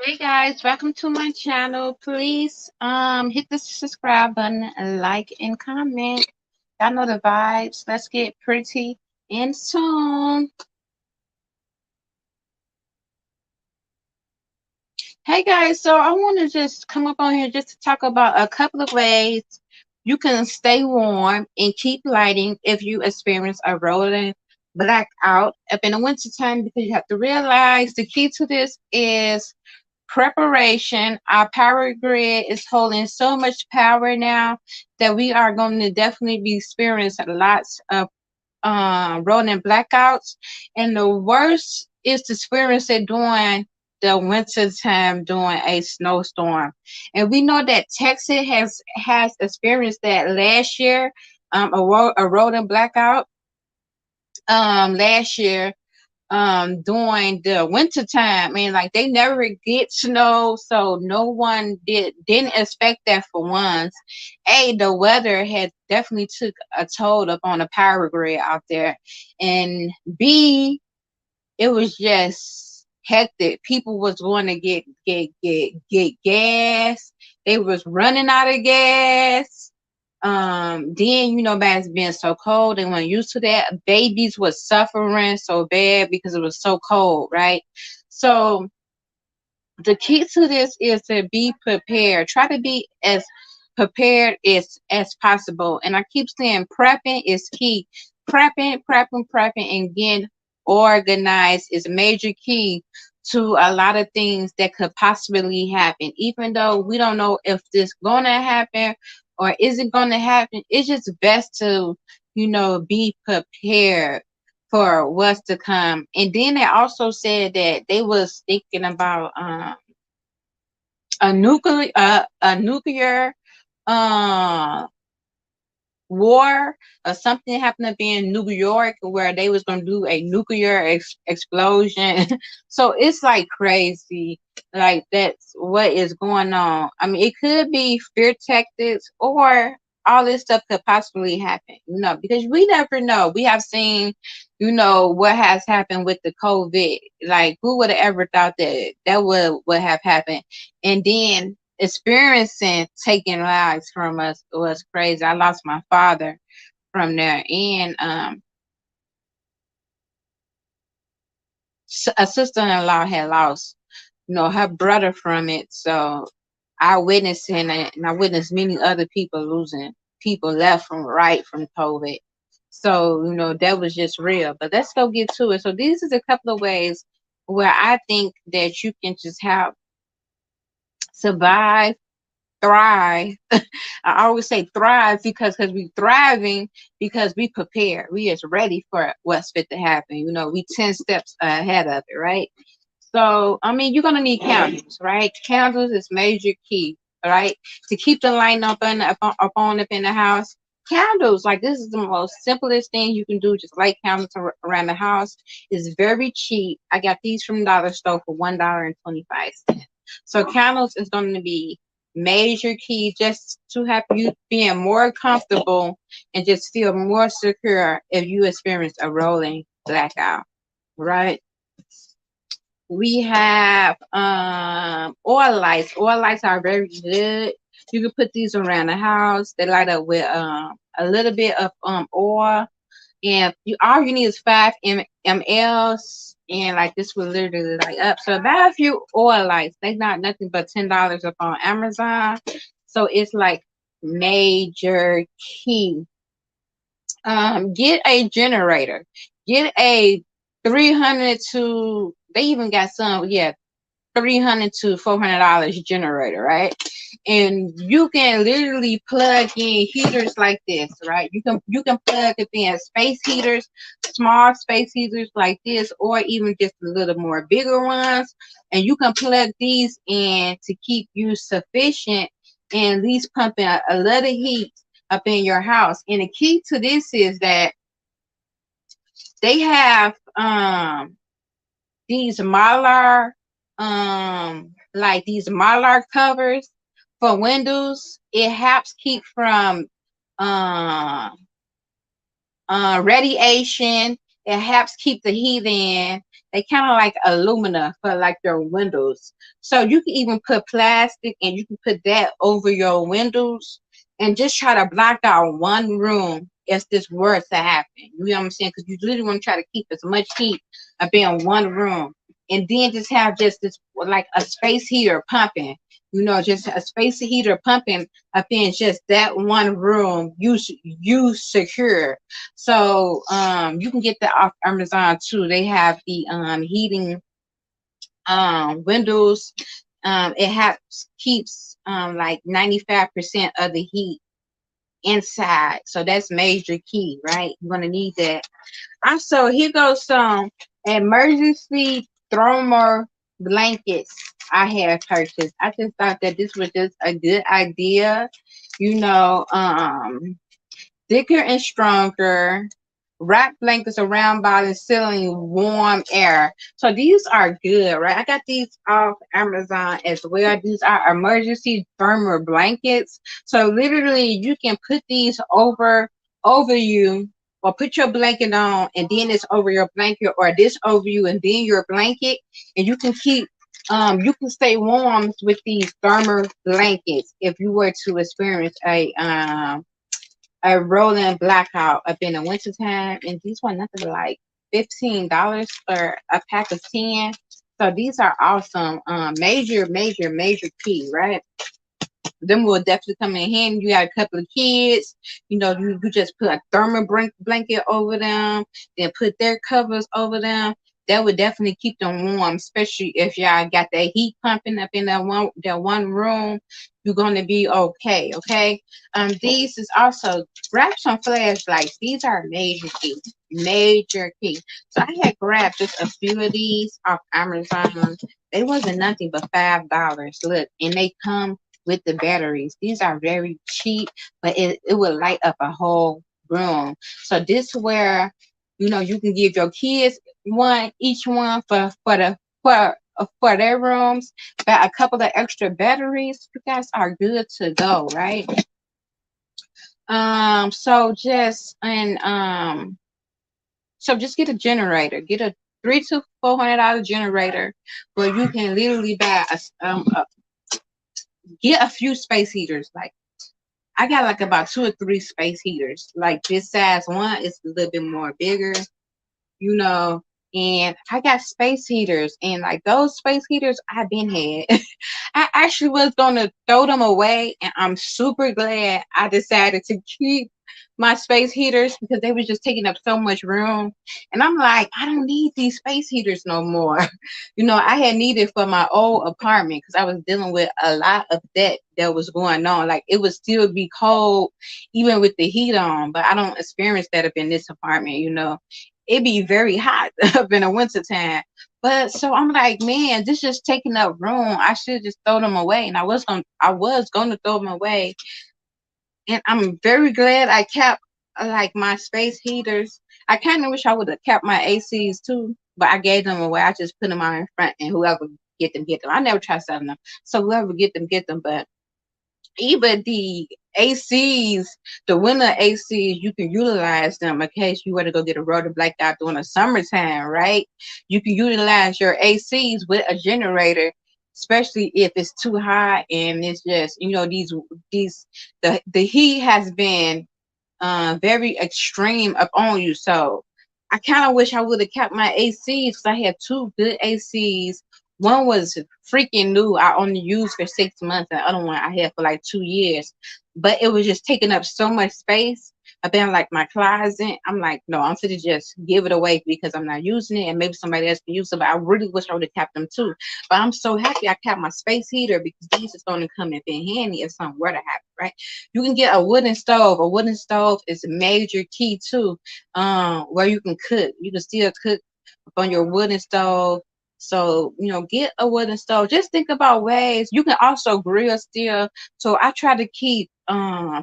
Hey guys, welcome to my channel. Please hit the subscribe button, like and comment. Y'all know the vibes. Let's get pretty and soon. Hey guys, so I want to just come up on here just to talk about a couple of ways you can stay warm and keep lighting if you experience a rolling blackout up in the wintertime, because you have to realize the key to this is preparation. Our power grid is holding so much power now that we are going to definitely be experiencing lots of rolling blackouts. And the worst is to experience it during the winter time during a snowstorm. And we know that Texas has experienced that last year, a rolling blackout last year during the winter time. And like they never get snow, so no one didn't expect that. For once, the weather had definitely took a toll up on the power grid out there, and B, it was just hectic. People was going to get gas. They was running out of gas. Then by it's being so cold, they weren't used to that. Babies was suffering so bad because it was so cold, right? So the key to this is to be prepared. Try to be as prepared as possible. And I keep saying prepping is key. Prepping, and getting organized is a major key to a lot of things that could possibly happen. Even though we don't know if this gonna happen or isn't gonna happen, it's just best to, be prepared for what's to come. And then they also said that they was thinking about a nuclear uh war, or something happened to be in New York where they was gonna do a nuclear explosion. So it's like crazy. Like that's what is going on. I mean, it could be fear tactics, or all this stuff could possibly happen, because we never know. We have seen, what has happened with the COVID. Like, who would have ever thought that would have happened? And then experiencing taking lives from us was crazy. I lost my father from there, and a sister-in-law had lost, her brother from it. So I witnessed it, and I witnessed many other people losing people left from right from COVID. So that was just real. But let's go get to it. So these is a couple of ways where I think that you can just have survive, thrive. I always say thrive because we thriving because we prepared. We is ready for what's fit to happen. We 10 steps ahead of it, right? So I mean, you're gonna need candles, right? Candles is major key, right? To keep the light up in the house. Candles, like, this is the most simplest thing you can do. Just light candles around the house. It's very cheap. I got these from Dollar Store for $1.25. So candles is going to be major key just to have you being more comfortable and just feel more secure if you experience a rolling blackout, right? We have oil lights. Oil lights are very good. You can put these around the house. They light up with a little bit of oil, and all you need is 5 mLs, and like this will literally light up. So buy a few oil lights. They're not nothing but $10 up on Amazon. So it's like major key. Get a generator. Get a 300 to, they even got some, yeah, $300 to $400 generator, right? And you can literally plug in heaters like this, right? You can plug it in space heaters, small space heaters like this, or even just a little more bigger ones. And you can plug these in to keep you sufficient and at least pumping a little heat up in your house. And the key to this is that they have these Mylar, like these Mylar covers for windows. It helps keep from uh, radiation. It helps keep the heat in. They kind of like alumina for like your windows. So you can even put plastic and you can put that over your windows and just try to block out one room if this were to happen. You know what I'm saying? Because you literally want to try to keep as much heat up in one room, and then just have just this like a space heater pumping. You know, just a space heater pumping up in just that one room. You secure. So you can get that off Amazon too. They have the heating windows. It has keeps like 95% of the heat inside. So that's major key, right? You're gonna need that. Also, here goes some emergency thermal blankets I have purchased. I just thought that this was just a good idea. You know, thicker and stronger. Wrap blankets around body, sealing warm air. So these are good, right? I got these off Amazon as well. These are emergency thermal blankets. So literally, you can put these over you, or put your blanket on, and then it's over your blanket, or this over you, and then your blanket, and you can keep. You can stay warm with these thermal blankets if you were to experience a rolling blackout up in the wintertime, and these were nothing but like $15 for a pack of 10. So these are awesome. Major key, right? Them will definitely come in handy. You got a couple of kids, you just put a thermal blanket over them, then put their covers over them. That would definitely keep them warm, especially if y'all got that heat pumping up in that one room. You're gonna be okay. Okay. These is also grab some flashlights. These are major key, major key. So I had grabbed just a few of these off Amazon. They wasn't nothing but $5. Look, and they come with the batteries. These are very cheap, but it will light up a whole room. So this where you can give your kids one each one for their rooms, but a couple of extra batteries. You guys are good to go, right? So just get a generator. Get a $300 to $400 generator where you can literally buy get a few space heaters. Like I got like about 2 or 3 space heaters. Like this size one is a little bit more bigger, you know. And I got space heaters, and like those space heaters I've been had. I actually was gonna throw them away, and I'm super glad I decided to keep my space heaters because they was just taking up so much room. And I'm like, I don't need these space heaters no more. I had needed for my old apartment because I was dealing with a lot of that was going on. Like it would still be cold even with the heat on, but I don't experience that up in this apartment. It be very hot up in the winter time. But so I'm like, man, this just taking up room. I should just throw them away. And I was gonna throw them away. And I'm very glad I kept like my space heaters. I kind of wish I would have kept my ACs too, but I gave them away. I just put them on in front, and whoever get them. I never try selling them, so whoever get them. But even the ACs, the winter ACs, you can utilize them in case you were to go get a rotor blackout during the summertime, right? You can utilize your ACs with a generator, especially if it's too hot and it's just, the heat has been very extreme upon you. So I kind of wish I would have kept my ACs because I had 2 good ACs. One was freaking new. I only used for 6 months. And the other one I had for like 2 years. But it was just taking up so much space. I've been like my closet. I'm like, no, I'm gonna just give it away because I'm not using it, and maybe somebody else can use it. But I really wish I would have kept them too. But I'm so happy I kept my space heater because these is going to come in handy if something were to happen, right? You can get a wooden stove. A wooden stove is a major key too, where you can cook. You can still cook on your wooden stove. So, get a wooden stove. Just think about ways. You can also grill still. So I try to keep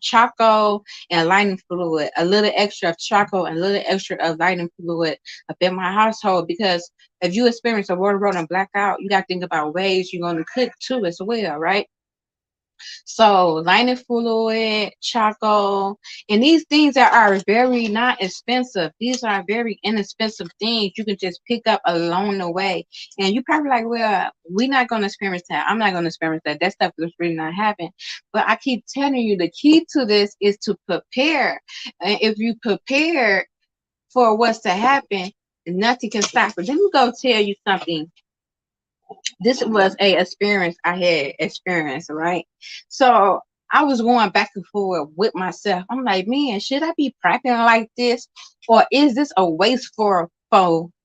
charcoal and lighting fluid, a little extra of charcoal and a little extra of lighting fluid up in my household, because if you experience a water road and blackout, you got to think about ways you're going to cook too as well, right? So lining fluid, charcoal, and these things that are very not expensive. These are very inexpensive things you can just pick up along the way. And you probably like, well, we're not gonna experience that. I'm not gonna experience that. That stuff is really not happening. But I keep telling you the key to this is to prepare. And if you prepare for what's to happen, nothing can stop it. Let me go tell you something. This was a experience I had experienced, right? So I was going back and forth with myself. I'm like, man, should I be prepping like this? Or is this a waste for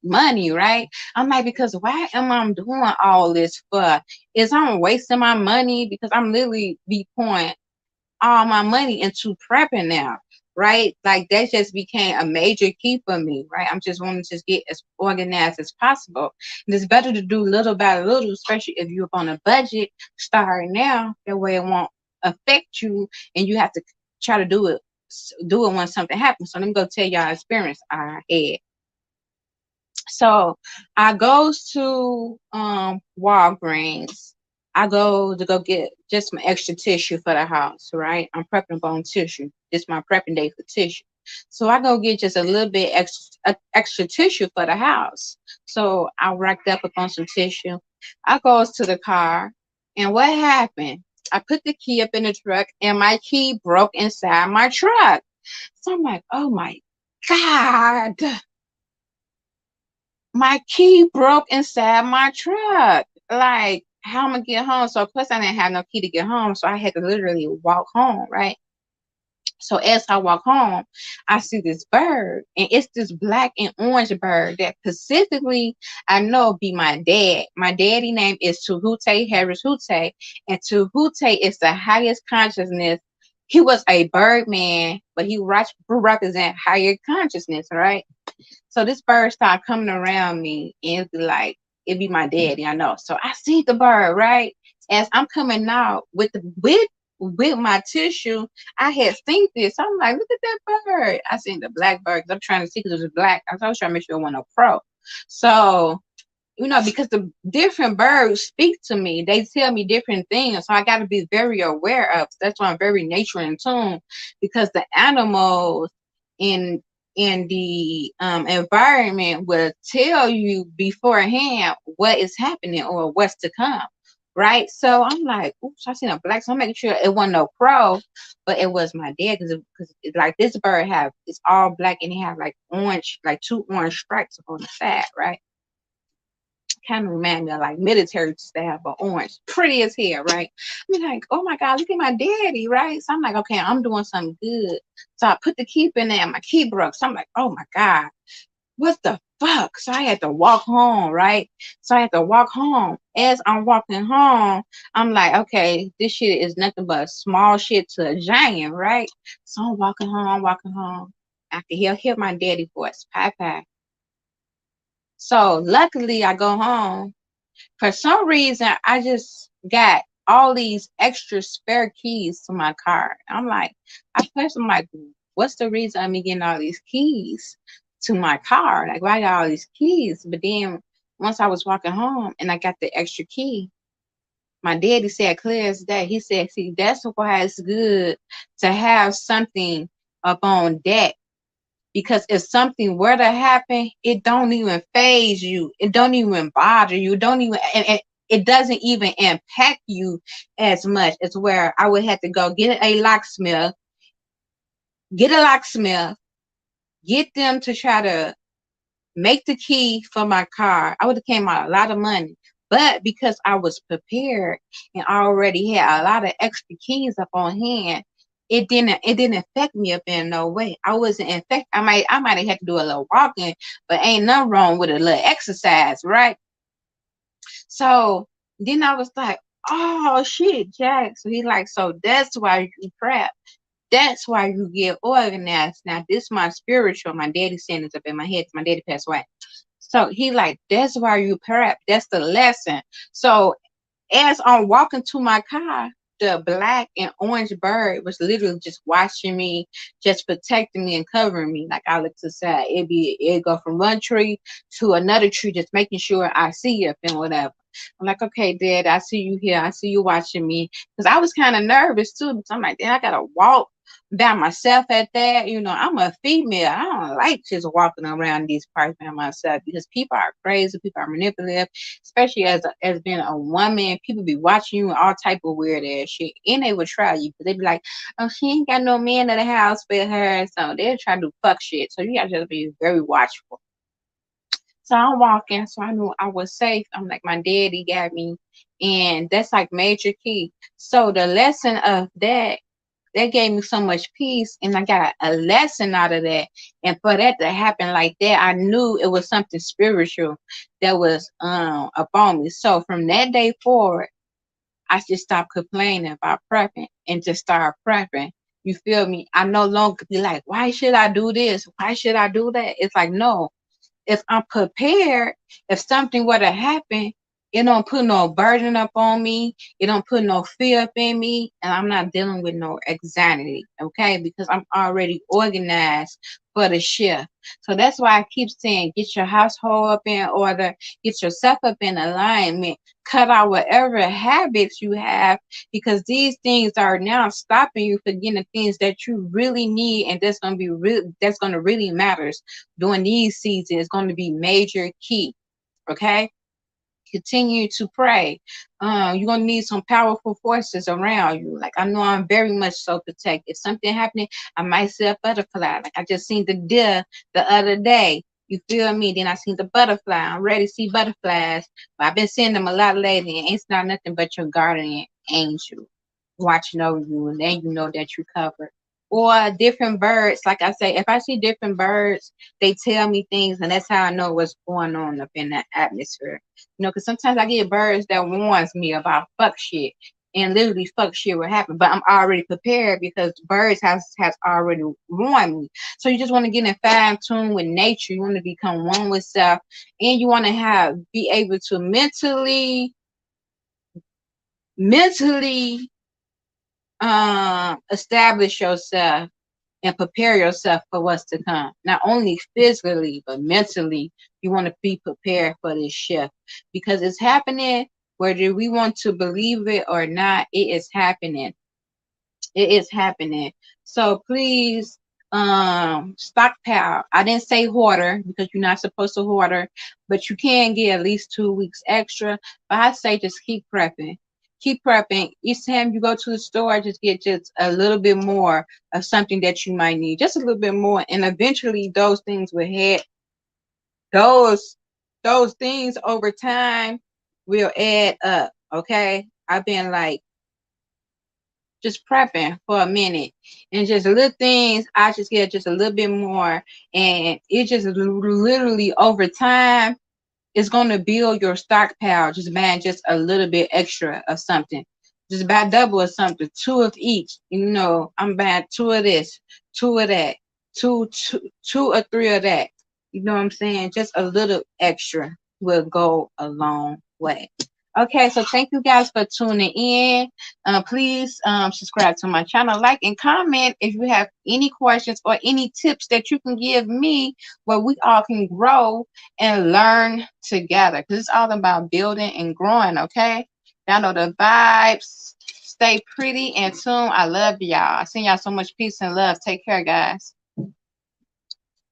money, right? I'm like, because why am I doing all this for? Is I'm wasting my money because I'm literally be pouring all my money into prepping now, right? Like that just became a major key for me, right? I'm just wanting to just get as organized as possible. And it's better to do little by little, especially if you're on a budget starting now. That way it won't affect you and you have to try to do it when something happens. So let me go tell y'all experience I had. So I goes to Walgreens. I go to go get just some extra tissue for the house, right? I'm prepping bone tissue. This my prepping day for tissue. So I go get just a little bit extra tissue for the house. So I racked up upon some tissue. I goes to the car, and what happened? I put the key up in the truck, and my key broke inside my truck. So I'm like, oh my God, my key broke inside my truck. Like, how am I gonna get home? So of course I didn't have no key to get home, so I had to literally walk home, right? So as I walk home, I see this bird, and it's this black and orange bird that specifically I know be my dad. My daddy name is Tuhute Harris Hute, and Tuhute is the highest consciousness. He was a bird man, but he represent higher consciousness, right? So this bird started coming around me and it'd be like, it'd be my daddy, I know. So I see the bird, right? As I'm coming out with my tissue, I had seen this. I'm like, look at that bird. I seen the black bird 'cause I'm trying to see because it was black. I was trying to make sure it wasn't a pro. So because the different birds speak to me, they tell me different things. So I got to be very aware of. That's why I'm very nature in tune, because the animals in the environment will tell you beforehand what is happening or what's to come. Right. So I'm like, oops, I seen a black. So I'm making sure it wasn't no crow, but it was my dad because like this bird it's all black and it have like orange, like two orange stripes on the side, right? Kind of remind me of like military staff, but orange, pretty as hell, right? I'm like, oh my God, look at my daddy, right? So I'm like, okay, I'm doing something good. So I put the key in there, my key broke. So I'm like, oh my God, what the fuck? So I had to walk home, right? So I had to walk home. As I'm walking home, I'm like, okay, this shit is nothing but small shit to a giant, right? So I'm walking home. I can hear my daddy voice, Pie Pie. So luckily I go home. For some reason, I just got all these extra spare keys to my car. I'm like, what's the reason I'm getting all these keys to my car? Like, why I got all these keys? But then once I was walking home and I got the extra key, my daddy said clear as day. He said, see, that's why it's good to have something up on deck, because if something were to happen, it don't even phase you. It don't even bother you. It don't even and it doesn't even impact you as much as where I would have to go get a locksmith, get them to try to make the key for my car. I would have came out a lot of money. But because I was prepared and I already had a lot of extra keys up on hand, it didn't affect me up in no way. I wasn't infected. I might have had to do a little walking, but ain't nothing wrong with a little exercise, right? So then I was like, oh shit, Jack. So he's like, so that's why you prep. That's why you get organized. Now this my spiritual. My daddy saying this up in my head. My daddy passed away. So he like, that's why you prep. That's the lesson. So as I'm walking to my car, the black and orange bird was literally just watching me, just protecting me and covering me. Like I look to the side, it'd go from one tree to another tree, just making sure I see it and whatever. I'm like, okay, Dad, I see you here. I see you watching me. Because I was kind of nervous too. Because I'm like, Dad, I gotta walk by myself at that. You know, I'm a female. I don't like just walking around these parks by myself because people are crazy, people are manipulative, especially as being a woman. People be watching you and all type of weird ass shit, and they would try you because they be like, oh, she ain't got no man in the house with her, so they'll try to do fuck shit. So you gotta just be very watchful. So I'm walking, so I knew I was safe. I'm like, my daddy got me, and that's like major key. So the lesson of that gave me so much peace, and I got a lesson out of that. And for that to happen like that, I knew it was something spiritual that was upon me. So from that day forward, I just stopped complaining about prepping and just start prepping. You feel me? I no longer be like, why should I do this? Why should I do that? It's like, no, if I'm prepared, if something were to happen, it don't put no burden up on me. It don't put no fear up in me, and I'm not dealing with no anxiety, okay? Because I'm already organized for the shift. So that's why I keep saying, get your household up in order, get yourself up in alignment, cut out whatever habits you have, because these things are now stopping you from getting the things that you really need, and that's gonna be real. That's gonna really matters during these seasons. Is going to be major key. Okay, continue to pray. You're gonna need some powerful forces around you. Like I know I'm very much so protected. If something happening, I might see a butterfly. Like I just seen the deer the other day. You feel me? Then I seen the butterfly. I'm ready to see butterflies. But I've been seeing them a lot lately, and it's not nothing but your guardian angel watching over you, and then you know that you're covered. Or different birds, like I say, if I see different birds, they tell me things, and that's how I know what's going on up in that atmosphere. You know, because sometimes I get birds that warns me about fuck shit, and literally fuck shit will happen. But I'm already prepared because birds has already warned me. So you just want to get in fine tune with nature. You want to become one with self, and you want to be able to mentally establish yourself and prepare yourself for what's to come. Not only physically, but mentally, you want to be prepared for this shift because it's happening. Whether we want to believe it or not, it is happening. It is happening. So please, stockpile. I didn't say hoarder because you're not supposed to hoarder, but you can get at least 2 weeks extra. But I say just keep prepping. Keep prepping. Each time you go to the store, just get just a little bit more of something that you might need, just a little bit more, and eventually those things will hit. Those those things over time will add up. Okay, I've been like just prepping for a minute, and just little things I just get just a little bit more, and it just literally over time it's going to build your stockpile. Just buying just a little bit extra of something, just buy double or something, two of each. You know, I'm buying two of this, two of that, two or three of that. You know what I'm saying? Just a little extra will go a long way. Okay, so thank you guys for tuning in. Please subscribe to my channel, like and comment if you have any questions or any tips that you can give me where we all can grow and learn together. Because it's all about building and growing, okay? Y'all know the vibes. Stay pretty and tuned. I love y'all. I send y'all so much peace and love. Take care, guys.